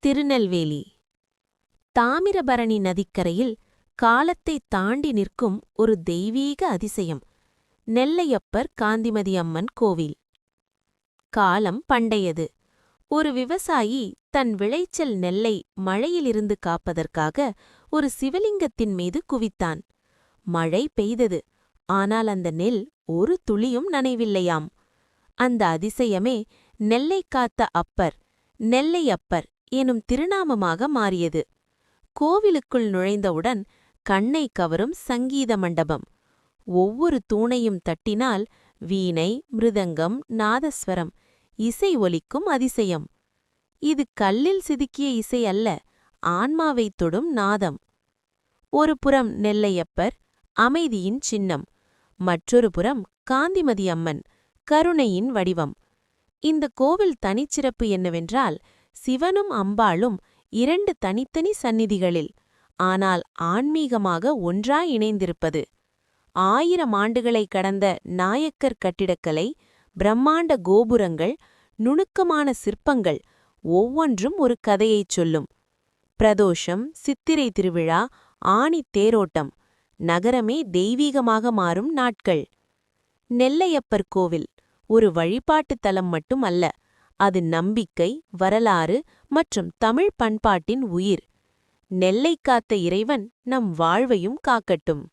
திருநெல்வேலி. தாமிரபரணி நதிக்கரையில் காலத்தை தாண்டி நிற்கும் ஒரு தெய்வீக அதிசயம். நெல்லையப்பர் காந்திமதி அம்மன் கோவில். காலம் பண்டையது. ஒரு விவசாயி தன் விளைச்சல் நெல்லை மழையிலிருந்து காப்பதற்காக ஒரு சிவலிங்கத்தின் மீது குவித்தான். மழை பெய்தது. ஆனால் அந்த நெல் ஒரு துளியும் நனைவில்லையாம். அந்த அதிசயமே நெல்லை காத்த அப்பர், நெல்லையப்பர் எனும் திருநாமமாக மாறியது. கோவிலுக்குள் நுழைந்தவுடன் கண்ணை கவரும் சங்கீத மண்டபம். ஒவ்வொரு தூணையும் தட்டினால் வீணை, மிருதங்கம், நாதஸ்வரம், இசை ஒலிக்கும் அதிசயம். இது கல்லில் சிதுக்கிய இசை அல்ல, ஆன்மாவைத் தொடும் நாதம். ஒரு புறம் நெல்லையப்பர், அமைதியின் சின்னம். மற்றொரு புறம் காந்திமதி அம்மன், கருணையின் வடிவம். இந்த கோவில் தனிச்சிறப்பு என்னவென்றால், சிவனும் அம்பாளும் இரண்டு தனித்தனி சந்நிதிகளில், ஆனால் ஆன்மீகமாக ஒன்றாய் இணைந்திருப்பது. 1000 ஆண்டுகளை கடந்த நாயக்கர் கட்டிடக்கலை, பிரம்மாண்ட கோபுரங்கள், நுணுக்கமான சிற்பங்கள் ஒவ்வொன்றும் ஒரு கதையைச் சொல்லும். பிரதோஷம், சித்திரை திருவிழா, ஆணித் தேரோட்டம், நகரமே தெய்வீகமாக மாறும் நாட்கள். நெல்லையப்பர் கோவில் ஒரு வழிபாட்டுத் தலம் மட்டும் அல்ல, அது நம்பிக்கை, வரலாறு மற்றும் தமிழ் பண்பாட்டின் உயிர். நெல்லை காத்த இறைவன் நம் வாழ்வையும் காக்கட்டும்.